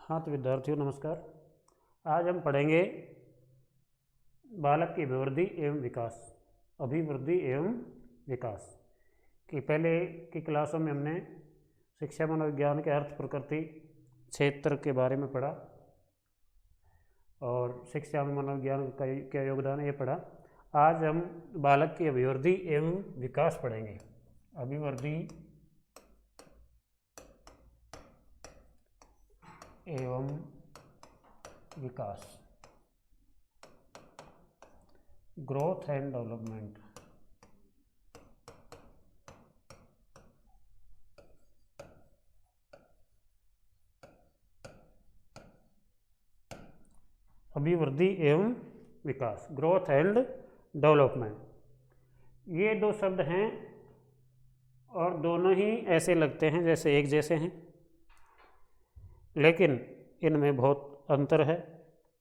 हाँ तो विद्यार्थियों नमस्कार। आज हम पढ़ेंगे बालक की अभिवृद्धि एवं विकास की पहले की क्लासों में हमने शिक्षा मनोविज्ञान के अर्थ प्रकृति क्षेत्र के बारे में पढ़ा और शिक्षा में मनोविज्ञान का क्या योगदान है ये पढ़ा। आज हम बालक की अभिवृद्धि एवं विकास पढ़ेंगे। अभिवृद्धि एवं विकास, ग्रोथ एंड डेवलपमेंट। अभिवृद्धि एवं विकास, ग्रोथ एंड डेवलपमेंट, ये दो शब्द हैं और दोनों ही ऐसे लगते हैं जैसे एक जैसे हैं, लेकिन इनमें बहुत अंतर है,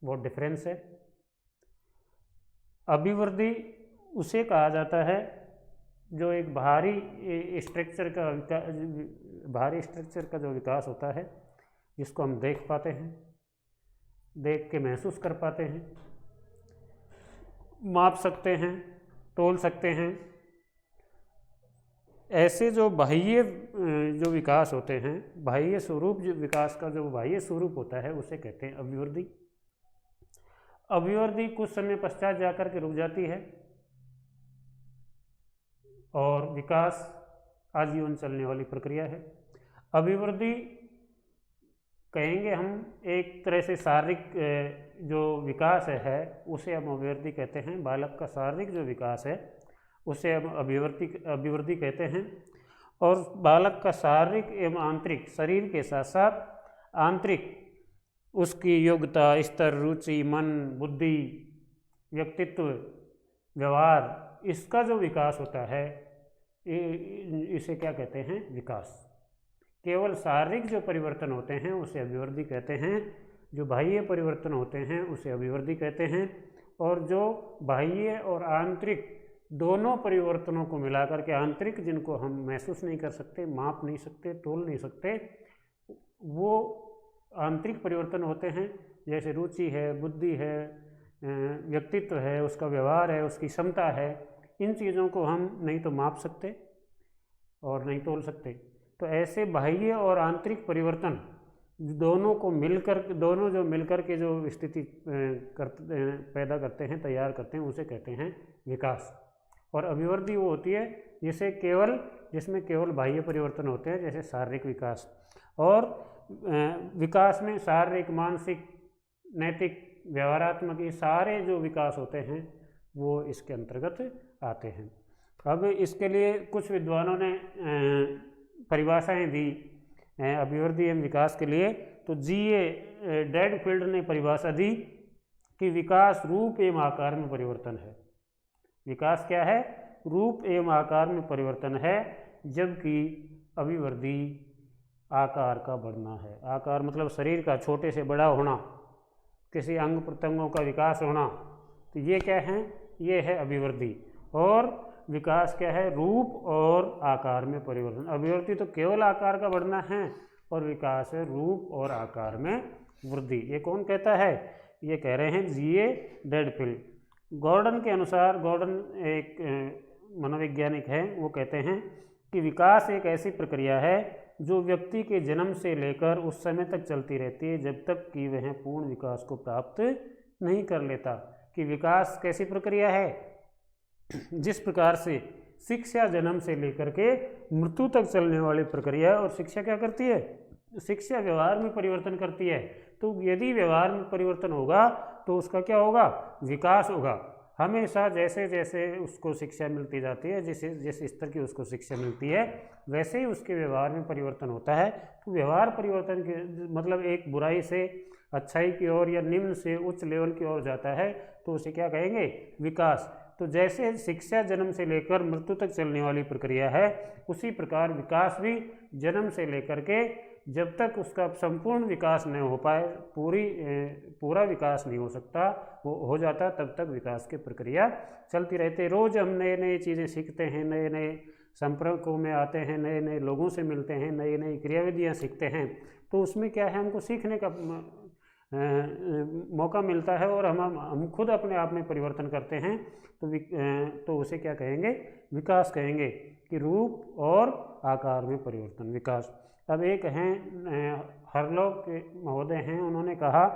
बहुत डिफरेंस है। अभिवृद्धि उसे कहा जाता है जो एक भारी स्ट्रक्चर का जो विकास होता है, जिसको हम देख पाते हैं, देख के महसूस कर पाते हैं, माप सकते हैं, तोल सकते हैं। ऐसे जो बाह्य जो विकास होते हैं, बाह्य स्वरूप जो विकास का जो बाह्य स्वरूप होता है उसे कहते हैं अभिवृद्धि। अभिवृद्धि कुछ समय पश्चात जाकर के रुक जाती है और विकास आजीवन चलने वाली प्रक्रिया है। अभिवृद्धि कहेंगे हम एक तरह से शारीरिक जो विकास है उसे हम अभिवृद्धि कहते हैं। बालक का शारीरिक जो विकास है उसे हम अभिवृद्धि कहते हैं। और बालक का शारीरिक एवं आंतरिक, शरीर के साथ साथ आंतरिक उसकी योग्यता, स्तर, रुचि, मन, बुद्धि, व्यक्तित्व, व्यवहार, इसका जो विकास होता है इसे क्या कहते हैं? विकास। केवल शारीरिक जो परिवर्तन होते हैं उसे अभिवृद्धि कहते हैं, जो बाह्य परिवर्तन होते हैं उसे अभिवृद्धि कहते हैं। और जो बाह्य और आंतरिक दोनों परिवर्तनों को मिलाकर के, आंतरिक जिनको हम महसूस नहीं कर सकते, माप नहीं सकते, तोल नहीं सकते, वो आंतरिक परिवर्तन होते हैं, जैसे रुचि है, बुद्धि है, व्यक्तित्व है, उसका व्यवहार है, उसकी क्षमता है। इन चीज़ों को हम नहीं तो माप सकते और नहीं तोल सकते। तो ऐसे बाह्य और आंतरिक परिवर्तन दोनों जो मिलकर के जो स्थिति पैदा करते हैं, तैयार करते हैं, उसे कहते हैं विकास। और अभिवृद्धि वो होती है जिसमें केवल बाह्य परिवर्तन होते हैं, जैसे शारीरिक विकास। और विकास में शारीरिक, मानसिक, नैतिक, व्यवहारात्मक, ये सारे जो विकास होते हैं वो इसके अंतर्गत आते हैं। अब इसके लिए कुछ विद्वानों ने परिभाषाएं दी अभिवृद्धि एवं विकास के लिए। तो G.A. डेडफील्ड ने परिभाषा दी कि विकास रूप एवं आकार में परिवर्तन है। विकास क्या है? रूप एवं आकार में परिवर्तन है, जबकि अभिवृद्धि आकार का बढ़ना है। आकार मतलब शरीर का छोटे से बड़ा होना, किसी अंग प्रत्यंगों का विकास होना, तो ये क्या है? ये है अभिवृद्धि। और विकास क्या है? रूप और आकार में परिवर्तन। अभिवृद्धि तो केवल आकार का बढ़ना है और विकास है रूप और आकार में वृद्धि। ये कौन कहता है? ये कह रहे हैं G.A. डेडफील्ड। गॉर्डन के अनुसार, गॉर्डन एक मनोवैज्ञानिक हैं, वो कहते हैं कि विकास एक ऐसी प्रक्रिया है जो व्यक्ति के जन्म से लेकर उस समय तक चलती रहती है जब तक कि वह पूर्ण विकास को प्राप्त नहीं कर लेता। कि विकास कैसी प्रक्रिया है? जिस प्रकार से शिक्षा जन्म से लेकर के मृत्यु तक चलने वाली प्रक्रिया है। और शिक्षा क्या करती है? शिक्षा व्यवहार में परिवर्तन करती है। तो यदि व्यवहार में परिवर्तन होगा तो उसका क्या होगा? विकास होगा। हमेशा जैसे जैसे उसको शिक्षा मिलती जाती है, जिस स्तर की उसको शिक्षा मिलती है, वैसे ही उसके व्यवहार में परिवर्तन होता है। तो व्यवहार परिवर्तन के मतलब एक बुराई से अच्छाई की ओर या निम्न से उच्च लेवल की ओर जाता है, तो उसे क्या कहेंगे? विकास। तो जैसे शिक्षा जन्म से लेकर मृत्यु तक चलने वाली प्रक्रिया है, उसी प्रकार विकास भी जन्म से लेकर के जब तक उसका संपूर्ण विकास नहीं हो पाए, पूरा विकास नहीं हो सकता, वो हो जाता, तब तक विकास की प्रक्रिया चलती रहती है। रोज़ हम नए नए चीज़ें सीखते हैं, नए नए संपर्कों में आते हैं, नए नए लोगों से मिलते हैं, नई नई क्रियाविधियाँ सीखते हैं। तो उसमें क्या है, हमको सीखने का मौका मिलता है और हम खुद अपने आप में परिवर्तन करते हैं। तो उसे क्या कहेंगे, विकास कहेंगे, कि रूप और आकार में परिवर्तन, विकास। अब एक हैं हरलोक महोदय हैं, उन्होंने कहा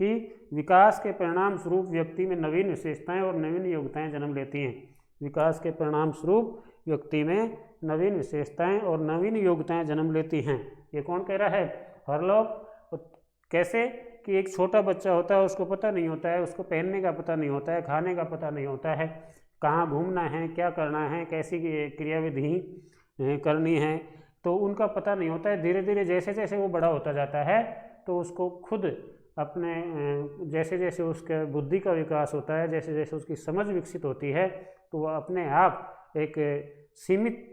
कि विकास के परिणाम स्वरूप व्यक्ति में नवीन विशेषताएं और नवीन योग्यताएं जन्म लेती हैं। विकास के परिणाम स्वरूप व्यक्ति में नवीन विशेषताएं और नवीन योग्यताएं जन्म लेती हैं। ये कौन कह रहा है, हरलोक। कैसे कि एक छोटा बच्चा होता है, उसको पता नहीं होता है, उसको पहनने का पता नहीं होता है, खाने का पता नहीं होता है, कहाँ घूमना है, क्या करना है, कैसी क्रियाविधि करनी है, तो उनका पता नहीं होता है। धीरे धीरे जैसे जैसे वो बड़ा होता जाता है तो उसको खुद अपने जैसे जैसे उसके बुद्धि का विकास होता है, जैसे जैसे उसकी समझ विकसित होती है, तो वह अपने आप एक सीमित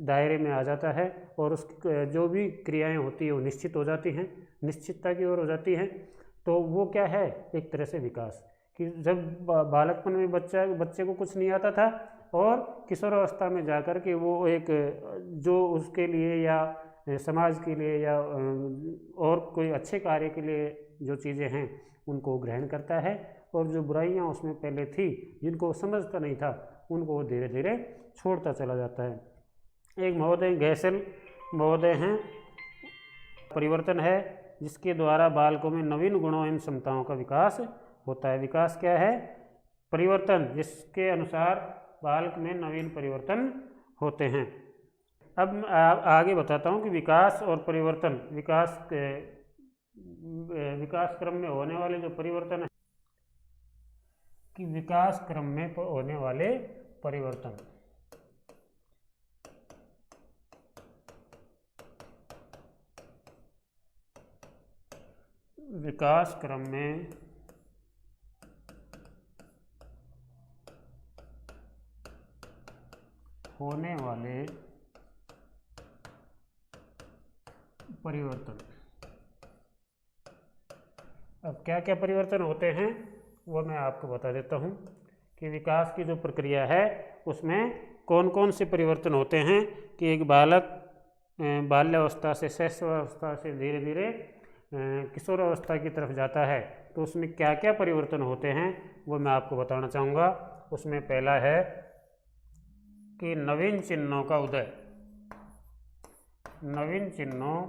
दायरे में आ जाता है और उसकी जो भी क्रियाएं होती है वो निश्चित हो जाती हैं, निश्चितता की ओर हो जाती हैं। तो वो क्या है, एक तरह से विकास। कि जब बालकपन में बच्चे को कुछ नहीं आता था और किशोरावस्था में जाकर के वो एक जो उसके लिए या समाज के लिए या और कोई अच्छे कार्य के लिए जो चीज़ें हैं उनको ग्रहण करता है, और जो बुराइयां उसमें पहले थी जिनको वो समझता नहीं था उनको वो धीरे धीरे छोड़ता चला जाता है। एक महोदय गैसल महोदय हैं, परिवर्तन है जिसके द्वारा बालकों में नवीन गुणों एवं क्षमताओं का विकास होता है। विकास क्या है, परिवर्तन, जिसके अनुसार बालक में नवीन परिवर्तन होते हैं। अब मैं आगे बताता हूँ कि विकास और परिवर्तन, विकास क्रम में होने वाले जो परिवर्तन है, कि विकास क्रम में होने वाले परिवर्तन, विकास क्रम में होने वाले परिवर्तन। अब क्या क्या परिवर्तन होते हैं वो मैं आपको बता देता हूँ कि विकास की जो प्रक्रिया है उसमें कौन कौन से परिवर्तन होते हैं। कि एक बालक बाल्यावस्था से शैशवावस्था से धीरे धीरे किशोरावस्था की तरफ जाता है, तो उसमें क्या क्या परिवर्तन होते हैं वो मैं आपको बताना चाहूँगा। उसमें पहला है कि नवीन चिन्हों का उदय, नवीन चिन्हों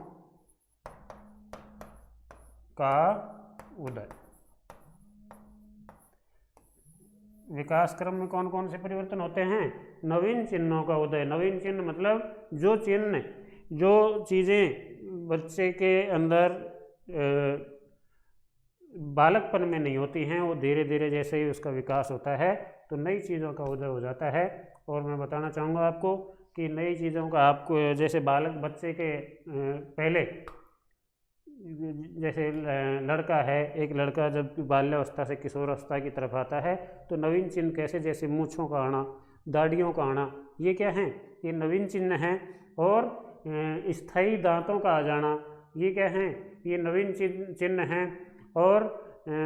का उदय। विकास क्रम में कौन कौन से परिवर्तन होते हैं, नवीन चिन्हों का उदय। नवीन चिन्ह मतलब जो चिन्ह, जो चीज़ें बच्चे के अंदर बालकपन में नहीं होती हैं, वो धीरे धीरे जैसे ही उसका विकास होता है तो नई चीज़ों का उदय हो जाता है। और मैं बताना चाहूँगा आपको कि नई चीज़ों का, आपको जैसे बच्चे के पहले, जैसे लड़का है, एक लड़का जब बाल्यावस्था से किशोरावस्था की तरफ आता है तो नवीन चिन्ह कैसे, जैसे मूँछों का आना, दाढ़ियों का आना, ये क्या हैं, ये नवीन चिन्ह हैं। और स्थायी दांतों का आ जाना, ये क्या हैं, ये नवीन चिन्ह हैं। और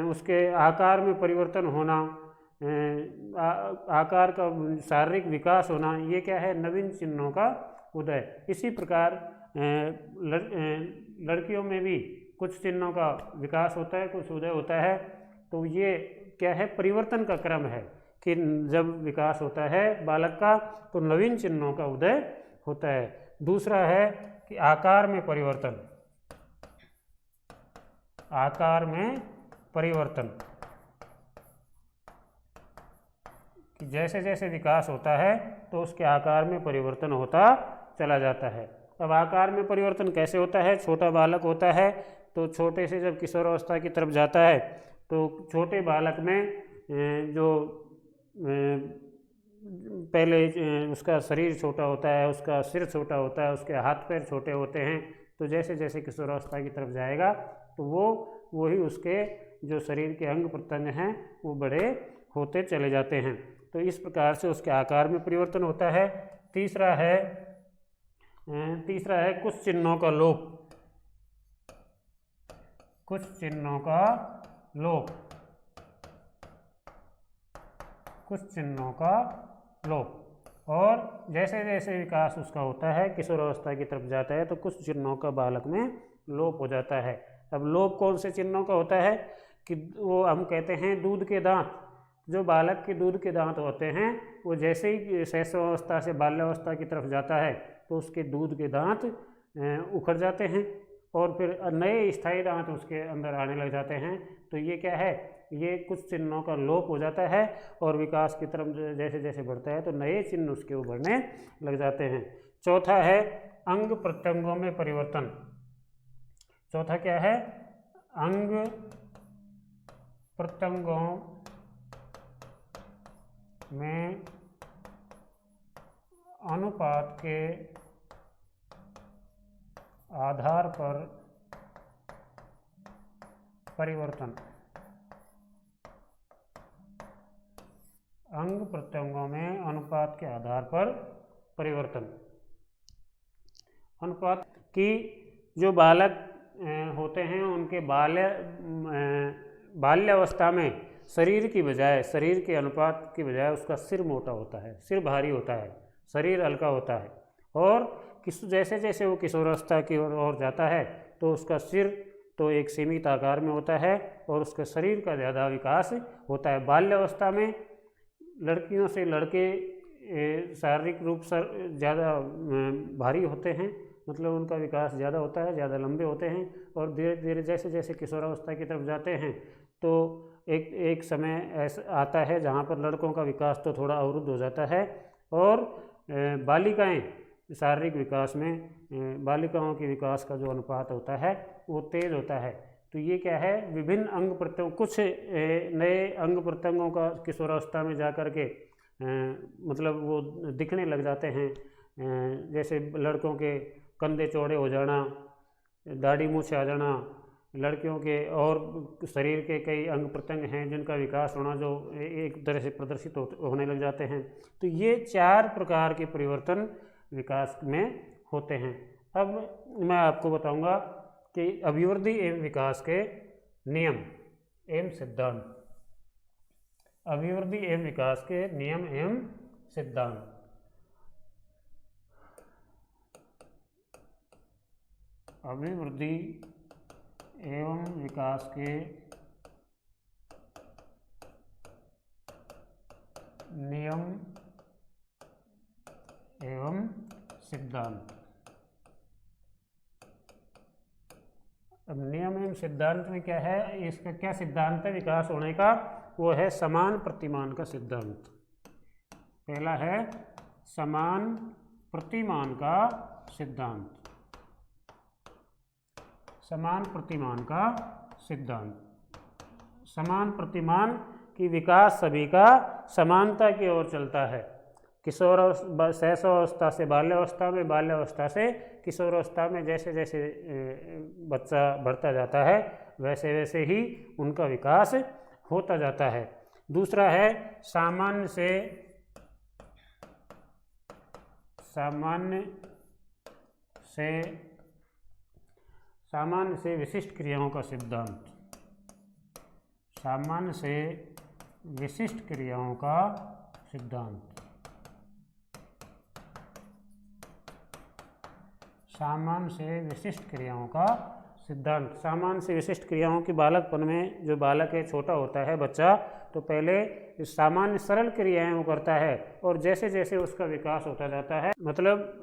उसके आकार में परिवर्तन होना, आकार का शारीरिक विकास होना, ये क्या है, नवीन चिन्हों का उदय। इसी प्रकार लड़कियों में भी कुछ चिन्हों का विकास होता है, कुछ उदय होता है। तो ये क्या है, परिवर्तन का क्रम है कि जब विकास होता है बालक का तो नवीन चिन्हों का उदय होता है। दूसरा है कि आकार में परिवर्तन, आकार में परिवर्तन, कि जैसे जैसे विकास होता है तो उसके आकार में परिवर्तन होता चला जाता है। अब आकार में परिवर्तन कैसे होता है, छोटा बालक होता है तो छोटे से जब किशोरावस्था की तरफ जाता है तो छोटे बालक में जो पहले उसका शरीर छोटा होता है, उसका सिर छोटा होता है, उसके हाथ पैर छोटे होते हैं। तो जैसे जैसे किशोरावस्था की तरफ जाएगा तो वही उसके जो शरीर के अंग प्रत्यंग हैं वो बड़े होते चले जाते हैं। तो इस प्रकार से उसके आकार में परिवर्तन होता है। तीसरा है कुछ चिन्हों का लोप, कुछ चिन्हों का लोप, कुछ चिन्हों का लोप। और जैसे जैसे विकास उसका होता है, किशोरावस्था की तरफ जाता है तो कुछ चिन्हों का बालक में लोप हो जाता है। अब लोप कौन से चिन्हों का होता है कि वो हम कहते हैं दूध के दांत, जो बालक के दूध के दांत होते हैं वो जैसे ही शैशवावस्था से बाल्यावस्था की तरफ जाता है तो उसके दूध के दांत उखड़ जाते हैं और फिर नए स्थायी दांत उसके अंदर आने लग जाते हैं। तो ये क्या है, ये कुछ चिन्हों का लोप हो जाता है और विकास की तरफ जैसे जैसे बढ़ता है तो नए चिन्ह उसके उभरने लग जाते हैं। चौथा है अंग प्रत्यंगों में परिवर्तन। चौथा क्या है, अंग प्रत्यंगों में अनुपात के आधार पर परिवर्तन। अंग प्रत्यंगों में अनुपात के आधार पर परिवर्तन। अनुपात की जो बालक होते हैं उनके बाल्यावस्था में शरीर की बजाय, शरीर के अनुपात की बजाय उसका सिर मोटा होता है, सिर भारी होता है, शरीर हल्का होता है। और जैसे जैसे वो किशोरावस्था की ओर जाता है तो उसका सिर तो एक सीमित आकार में होता है और उसका शरीर का ज़्यादा विकास होता है। बाल्यावस्था में लड़कियों से लड़के शारीरिक रूप से ज़्यादा भारी होते हैं, मतलब उनका विकास ज़्यादा होता है, ज़्यादा लंबे होते हैं। और धीरे धीरे जैसे जैसे किशोरावस्था की तरफ जाते हैं तो एक समय ऐसा आता है जहाँ पर लड़कों का विकास तो थोड़ा अवरुद्ध हो जाता है और बालिकाएं शारीरिक विकास में बालिकाओं के विकास का जो अनुपात होता है वो तेज़ होता है। तो ये क्या है, विभिन्न अंग प्रत्यंग, कुछ नए अंग प्रत्यंगों का किशोरावस्था में जा कर के मतलब वो दिखने लग जाते हैं। जैसे लड़कों के कंधे चौड़े हो जाना, दाढ़ी मूंछ आ जाना, लड़कियों के और शरीर के कई अंग प्रत्यंग हैं जिनका विकास होना जो एक तरह से प्रदर्शित होने लग जाते हैं। तो ये 4 प्रकार के परिवर्तन विकास में होते हैं। अब मैं आपको बताऊंगा कि अभिवृद्धि एवं विकास के नियम एवं सिद्धांत। अभिवृद्धि एवं विकास के नियम एवं सिद्धांत। अभिवृद्धि एवं विकास के नियम एवं सिद्धांत। अब नियम एवं सिद्धांत में क्या है, इसका क्या सिद्धांत है विकास होने का, वो है समान प्रतिमान का सिद्धांत। पहला है समान प्रतिमान का सिद्धांत। समान प्रतिमान का सिद्धांत। समान प्रतिमान की विकास सभी का समानता की ओर चलता है। शैशवावस्था से बाल्यावस्था में, बाल्यावस्था से किशोरावस्था में जैसे जैसे बच्चा बढ़ता जाता है वैसे वैसे ही उनका विकास होता जाता है। दूसरा है सामान्य से विशिष्ट क्रियाओं का सिद्धांत। सामान्य से विशिष्ट क्रियाओं का सिद्धांत। सामान्य से विशिष्ट क्रियाओं का सिद्धांत। सामान्य से विशिष्ट क्रियाओं की बालकपन में जो बालक है, छोटा होता है बच्चा, तो पहले सामान्य सरल क्रियाएं वो करता है और जैसे जैसे उसका विकास होता जाता है, मतलब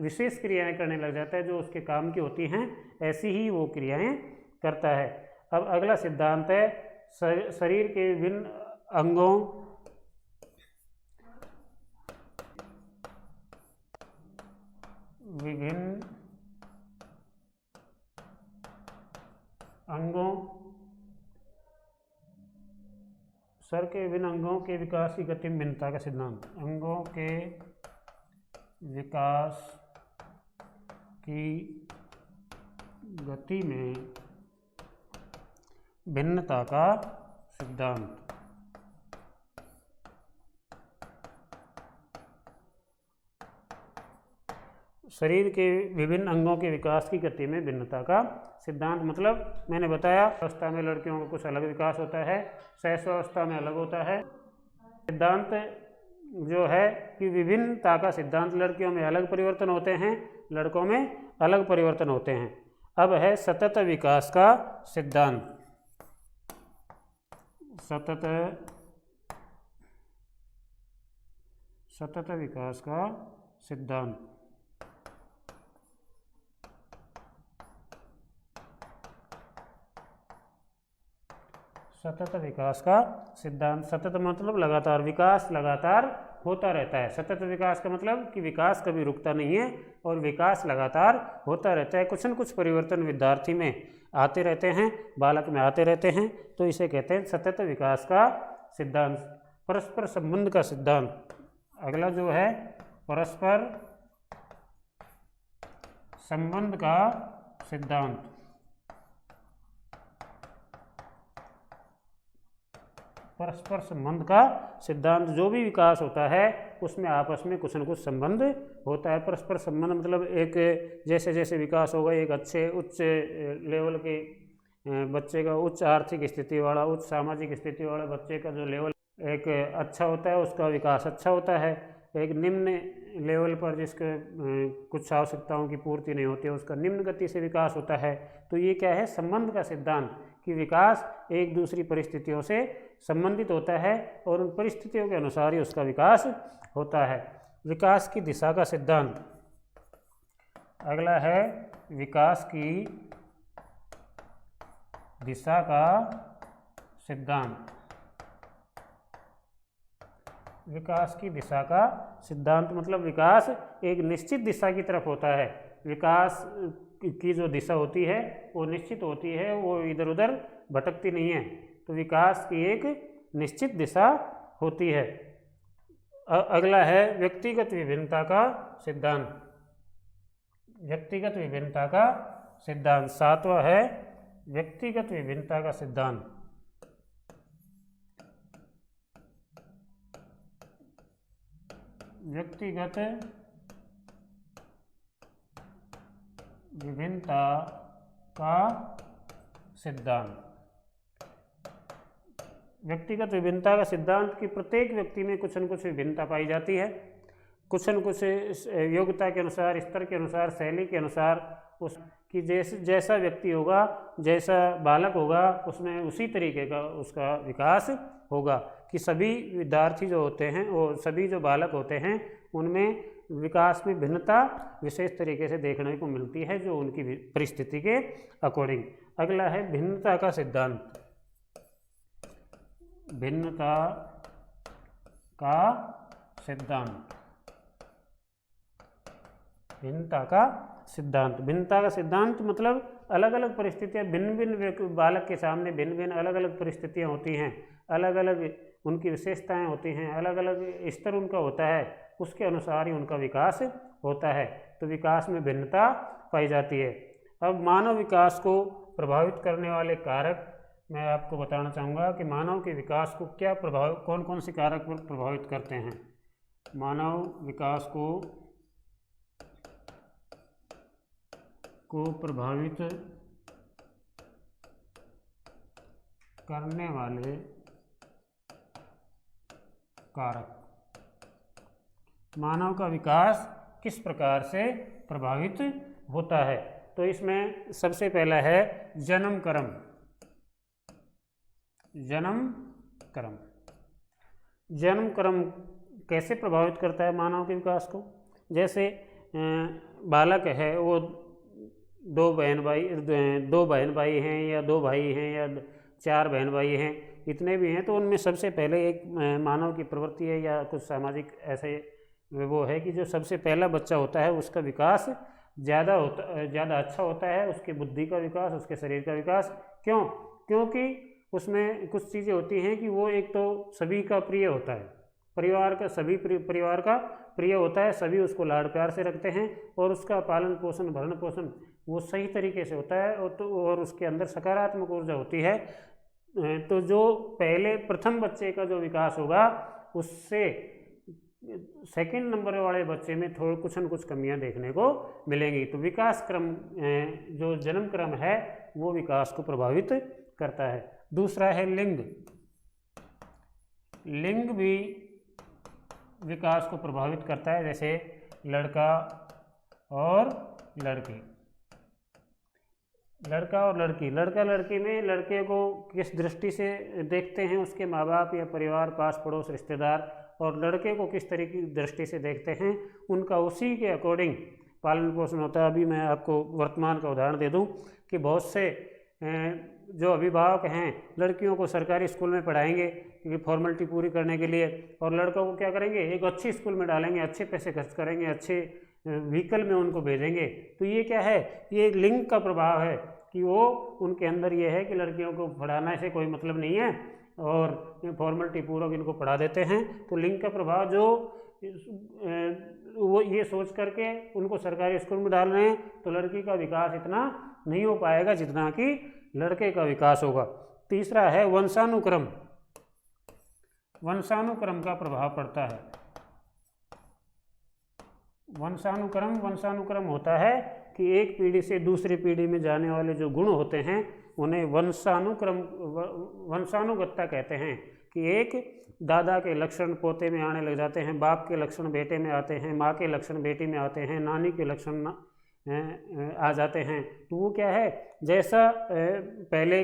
विशेष क्रियाएं करने लग जाता है जो उसके काम की होती हैं, ऐसी ही वो क्रियाएं करता है। अब अगला सिद्धांत है शरीर के विभिन्न सर के विभिन्न अंगों के विकास की गति में भिन्नता का सिद्धांत। अंगों के विकास की गति में भिन्नता का सिद्धांत। शरीर के विभिन्न अंगों के विकास की गति में भिन्नता का सिद्धांत, मतलब मैंने बताया अवस्था में लड़कियों का कुछ अलग विकास होता है, शैशवावस्था में अलग होता है। सिद्धांत जो है कि विभिन्नता का सिद्धांत, लड़कियों में अलग परिवर्तन होते हैं, लड़कों में अलग परिवर्तन होते हैं। अब है सतत विकास का सिद्धांत। सतत विकास का सिद्धांत। सतत विकास का सिद्धांत। सतत मतलब लगातार, विकास लगातार होता रहता है। सतत विकास का मतलब कि विकास कभी रुकता नहीं है और विकास लगातार होता रहता है। कुछ न कुछ परिवर्तन विद्यार्थी में आते रहते हैं, बालक में आते रहते हैं, तो इसे कहते हैं सतत विकास का सिद्धांत। परस्पर संबंध का सिद्धांत। अगला जो है परस्पर संबंध का सिद्धांत। परस्पर संबंध का सिद्धांत। जो भी विकास होता है उसमें आपस में कुछ न कुछ संबंध होता है। परस्पर संबंध मतलब एक जैसे जैसे विकास होगा, एक अच्छे उच्च लेवल के बच्चे का, उच्च आर्थिक स्थिति वाला, उच्च सामाजिक स्थिति वाला बच्चे का जो लेवल एक अच्छा होता है उसका विकास अच्छा होता है। एक निम्न लेवल पर जिसके कुछ आवश्यकताओं की पूर्ति नहीं होती है उसका निम्न गति से विकास होता है। तो ये क्या है, संबंध का सिद्धांत, कि विकास एक दूसरी परिस्थितियों से संबंधित होता है और उन परिस्थितियों के अनुसार ही उसका विकास होता है। विकास की दिशा का सिद्धांत। अगला है विकास की दिशा का सिद्धांत। विकास की दिशा का सिद्धांत मतलब विकास एक निश्चित दिशा की तरफ होता है। विकास की जो दिशा होती है वो निश्चित होती है, वो इधर उधर भटकती नहीं है। तो विकास की एक निश्चित दिशा होती है। अगला है व्यक्तिगत विभिन्नता का सिद्धांत। व्यक्तिगत विभिन्नता का सिद्धांत। सातवां है व्यक्तिगत विभिन्नता का सिद्धांत। व्यक्तिगत विभिन्नता का सिद्धांत। व्यक्तिगत विभिन्नता का सिद्धांत कि प्रत्येक व्यक्ति में कुछ न कुछ विभिन्नता पाई जाती है। कुछ न कुछ योग्यता के अनुसार, स्तर के अनुसार, शैली के अनुसार उसकी जैसा व्यक्ति होगा, जैसा बालक होगा, उसमें उसी तरीके का उसका विकास होगा। कि सभी विद्यार्थी जो होते हैं, वो सभी जो बालक होते हैं, उनमें विकास में भिन्नता विशेष तरीके से देखने को मिलती है, जो उनकी परिस्थिति के अकॉर्डिंग। अगला है भिन्नता का सिद्धांत। भिन्नता का सिद्धांत। भिन्नता का सिद्धांत। भिन्नता का सिद्धांत मतलब अलग अलग परिस्थितियाँ, भिन्न भिन्न बालक के सामने भिन्न भिन्न अलग अलग परिस्थितियाँ होती हैं, अलग अलग उनकी विशेषताएं होती हैं, अलग अलग स्तर उनका होता है, उसके अनुसार ही उनका विकास होता है। तो विकास में भिन्नता पाई जाती है। अब मानव विकास को प्रभावित करने वाले कारक मैं आपको बताना चाहूँगा कि मानव के विकास को क्या प्रभाव, कौन कौन से कारक प्रभावित करते हैं। मानव विकास को प्रभावित करने वाले कारक। मानव का विकास किस प्रकार से प्रभावित होता है, तो इसमें सबसे पहला है जन्म क्रम। जन्म क्रम। जन्म क्रम कैसे प्रभावित करता है मानव के विकास को। जैसे बालक है, वो दो बहन भाई हैं या दो भाई हैं या चार बहन भाई हैं, इतने भी हैं, तो उनमें सबसे पहले एक मानव की प्रवृत्ति है या कुछ सामाजिक ऐसे वो है कि जो सबसे पहला बच्चा होता है उसका विकास ज़्यादा अच्छा होता है, उसकी बुद्धि का विकास, उसके शरीर का विकास। क्यों? क्योंकि उसमें कुछ चीज़ें होती हैं कि वो एक तो सभी का प्रिय होता है, परिवार का प्रिय होता है, सभी उसको लाड़ प्यार से रखते हैं और उसका पालन पोषण, भरण पोषण वो सही तरीके से होता है और उसके अंदर सकारात्मक ऊर्जा होती है। तो जो पहले प्रथम बच्चे का जो विकास होगा उससे सेकंड नंबर वाले बच्चे में थोड़ा कुछ न कुछ कमियां देखने को मिलेंगी। तो विकास क्रम, जो जन्म क्रम है, वो विकास को प्रभावित करता है। दूसरा है लिंग। लिंग भी विकास को प्रभावित करता है, जैसे लड़का और लड़की। लड़का और लड़की, लड़का लड़की में लड़के को किस दृष्टि से देखते हैं उसके माँ बाप या परिवार, पास पड़ोस, रिश्तेदार, और लड़के को किस तरीके की दृष्टि से देखते हैं, उनका उसी के अकॉर्डिंग पालन पोषण होता है। अभी मैं आपको वर्तमान का उदाहरण दे दूं कि बहुत से जो अभिभावक हैं लड़कियों को सरकारी स्कूल में पढ़ाएंगे क्योंकि फॉर्मेलिटी पूरी करने के लिए, और लड़कों को क्या करेंगे, एक अच्छी स्कूल में डालेंगे, अच्छे पैसे खर्च करेंगे, अच्छे व्हीकल में उनको भेजेंगे। तो ये क्या है, ये लिंग का प्रभाव है कि वो उनके अंदर ये है कि लड़कियों को पढ़ाने से कोई मतलब नहीं है और फॉर्मेलिटी पूर्वक इनको पढ़ा देते हैं। तो लिंग का प्रभाव जो वो ये सोच करके उनको सरकारी स्कूल में डाल रहे हैं, तो लड़की का विकास इतना नहीं हो पाएगा जितना कि लड़के का विकास होगा। तीसरा है वंशानुक्रम, वंशानुक्रम का प्रभाव पड़ता है। वंशानुक्रम होता है कि एक पीढ़ी से दूसरी पीढ़ी में जाने वाले जो गुण होते हैं उन्हें वंशानुगतता कहते हैं, कि एक दादा के लक्षण पोते में आने लग जाते हैं, बाप के लक्षण बेटे में आते हैं, माँ के लक्षण बेटी में आते हैं, नानी के लक्षण आ जाते हैं। तो वो क्या है, जैसा पहले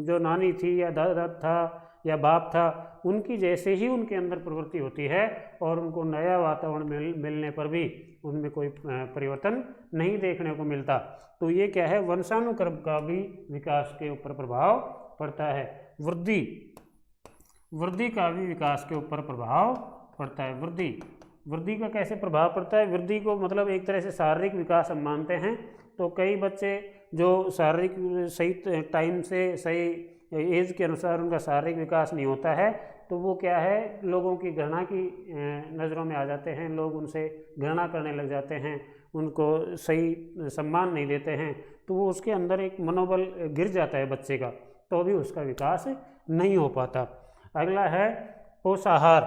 जो नानी थी या दादा था या बाप था, उनकी जैसे ही उनके अंदर प्रवृत्ति होती है और उनको नया वातावरण मिलने पर भी उनमें कोई परिवर्तन नहीं देखने को मिलता। तो ये क्या है, वंशानुक्रम का भी विकास के ऊपर प्रभाव पड़ता है। वृद्धि का भी विकास के ऊपर प्रभाव पड़ता है। वृद्धि का कैसे प्रभाव पड़ता है, वृद्धि को मतलब एक तरह से शारीरिक विकास हम मानते हैं। तो कई बच्चे जो शारीरिक सही टाइम से सही एज के अनुसार उनका शारीरिक विकास नहीं होता है, तो वो क्या है, लोगों की घृणा की नज़रों में आ जाते हैं, लोग उनसे घृणा करने लग जाते हैं, उनको सही सम्मान नहीं देते हैं, तो वो उसके अंदर एक मनोबल गिर जाता है बच्चे का, तो भी उसका विकास नहीं हो पाता। अगला है पोषाहार।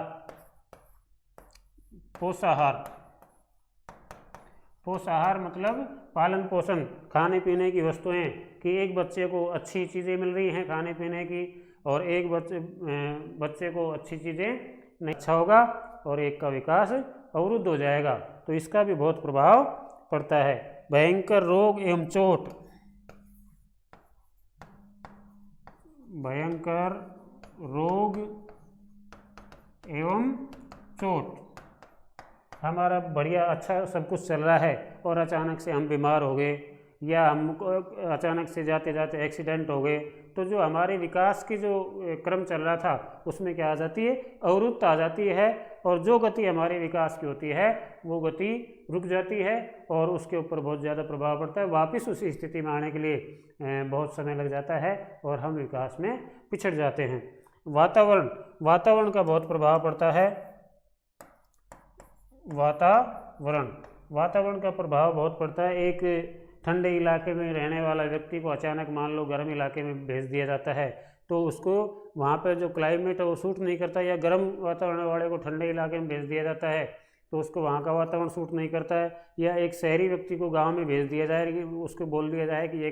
पोषाहार मतलब पालन पोषण, खाने पीने की वस्तुएं, कि एक बच्चे को अच्छी चीज़ें मिल रही हैं खाने पीने की और एक बच्चे को अच्छी चीज़ें नहीं, अच्छा होगा और एक का विकास अवरुद्ध हो जाएगा। तो इसका भी बहुत प्रभाव पड़ता है। भयंकर रोग एवं चोट, भयंकर रोग एवं चोट, हमारा बढ़िया अच्छा सब कुछ चल रहा है और अचानक से हम बीमार हो गए या हमको अचानक से जाते जाते एक्सीडेंट हो गए, तो जो हमारे विकास की जो क्रम चल रहा था उसमें क्या आ जाती है, अवरुद्ध आ जाती है, और जो गति हमारे विकास की होती है वो गति रुक जाती है और उसके ऊपर बहुत ज़्यादा प्रभाव पड़ता है। वापस उसी स्थिति में आने के लिए बहुत समय लग जाता है और हम विकास में पिछड़ जाते हैं। वातावरण का बहुत प्रभाव पड़ता है। वातावरण का प्रभाव बहुत पड़ता है। एक ठंडे इलाके में रहने वाला व्यक्ति को अचानक मान लो गर्म इलाके में भेज दिया जाता है, तो उसको वहाँ पर जो क्लाइमेट है वो सूट नहीं करता, या गर्म वातावरण वाले को ठंडे इलाके में भेज दिया जाता है तो उसको वहाँ का वातावरण सूट नहीं करता है, या एक शहरी व्यक्ति को गांव में भेज दिया जाए कि उसको बोल दिया जाए कि ये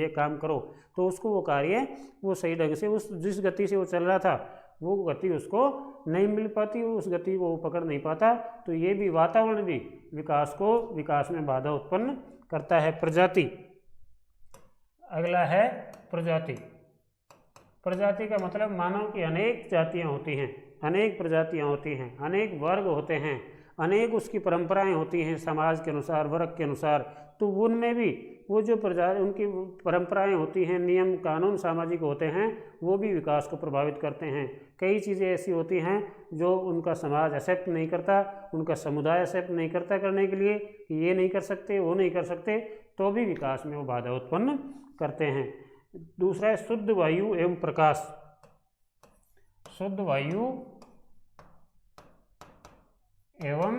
काम करो, तो उसको वो कार्य वो सही ढंग से उस जिस गति से वो चल रहा था वो गति उसको नहीं मिल पाती, उस गति को वो पकड़ नहीं पाता। तो ये भी वातावरण भी विकास में बाधा उत्पन्न करता है। प्रजाति, अगला है प्रजाति। प्रजाति का मतलब मानव की अनेक जातियाँ होती हैं, अनेक प्रजातियाँ होती हैं, अनेक वर्ग होते हैं, अनेक उसकी परंपराएं होती हैं समाज के अनुसार, वर्ग के अनुसार। तो उनमें भी वो जो उनकी परंपराएं होती हैं, नियम कानून सामाजिक होते हैं, वो भी विकास को प्रभावित करते हैं। कई चीज़ें ऐसी होती हैं जो उनका समाज एक्सेप्ट नहीं करता, उनका समुदाय एक्सेप्ट नहीं करता करने के लिए कि ये नहीं कर सकते, वो नहीं कर सकते, तो भी विकास में वो बाधा उत्पन्न करते हैं। दूसरा है शुद्ध वायु एवं प्रकाश। शुद्ध वायु एवं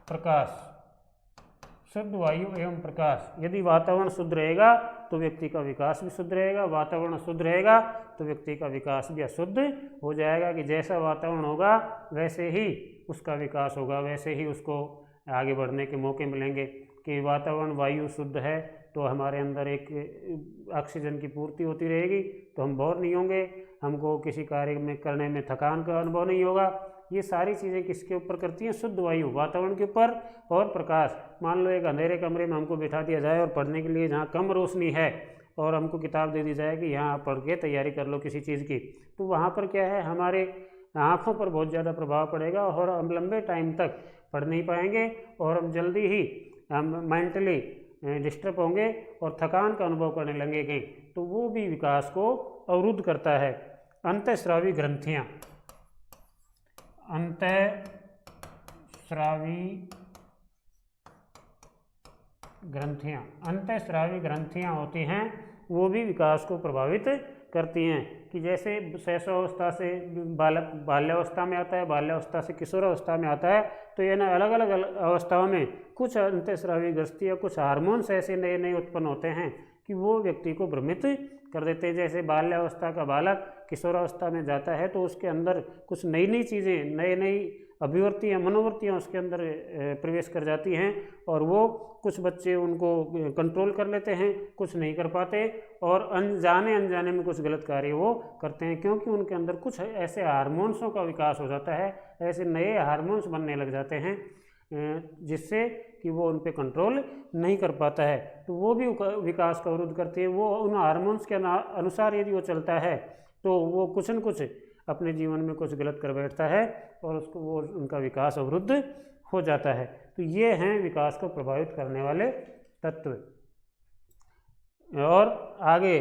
प्रकाश, शुद्ध वायु एवं प्रकाश। यदि वातावरण शुद्ध रहेगा तो व्यक्ति का विकास भी शुद्ध रहेगा, वातावरण शुद्ध रहेगा तो व्यक्ति का विकास भी अशुद्ध हो जाएगा, कि जैसा वातावरण होगा वैसे ही उसका विकास होगा, वैसे ही उसको आगे बढ़ने के मौके मिलेंगे। कि वातावरण वायु शुद्ध है तो हमारे अंदर एक ऑक्सीजन की पूर्ति होती रहेगी, तो हम बोर नहीं होंगे, हमको किसी कार्य में करने में थकान का अनुभव नहीं होगा। ये सारी चीज़ें किसके ऊपर करती हैं? शुद्ध वायु, वातावरण के ऊपर, और प्रकाश। मान लो एक अंधेरे कमरे में हमको बिठा दिया जाए और पढ़ने के लिए जहाँ कम रोशनी है, और हमको किताब दे दी जाए कि यहाँ आप पढ़ के तैयारी कर लो किसी चीज़ की, तो वहाँ पर क्या है, हमारे आँखों पर बहुत ज़्यादा प्रभाव पड़ेगा और हम लंबे टाइम तक पढ़ नहीं पाएंगे, और हम जल्दी ही हम मेंटली डिस्टर्ब होंगे और थकान का अनुभव करने लगेंगे, तो वो भी विकास को अवरुद्ध करता है। अंतःस्रावी ग्रंथियाँ, अंतःस्रावी ग्रंथियाँ होती हैं, वो भी विकास को प्रभावित करती हैं। कि जैसे शैशवावस्था से बालक बाल्यावस्था में आता है, बाल्यावस्था से किशोरावस्था में आता है, तो ये ना अलग अलग अवस्थाओं में कुछ अंतःस्रावी ग्रंथियाँ, कुछ हार्मोन्स ऐसे नए नए उत्पन्न होते हैं कि वो व्यक्ति को भ्रमित कर देते हैं। जैसे बाल्यावस्था का बालक किशोरावस्था में जाता है तो उसके अंदर कुछ नई नई चीज़ें, नई नई अभिवृत्तियाँ, मनोवृत्तियाँ उसके अंदर प्रवेश कर जाती हैं, और वो कुछ बच्चे उनको कंट्रोल कर लेते हैं, कुछ नहीं कर पाते, और अनजाने में कुछ गलत कार्य वो करते हैं, क्योंकि उनके अंदर कुछ ऐसे हार्मोन्सों का विकास हो जाता है, ऐसे नए हार्मोन्स बनने लग जाते हैं जिससे कि वो उन पे कंट्रोल नहीं कर पाता है, तो वो भी विकास का अवरुद्ध करते हैं। वो उन हार्मोन्स के अनुसार यदि वो चलता है तो वो कुछ न कुछ अपने जीवन में कुछ गलत कर बैठता है, और उसको वो उनका विकास अवरुद्ध हो जाता है। तो ये हैं विकास को प्रभावित करने वाले तत्व। और आगे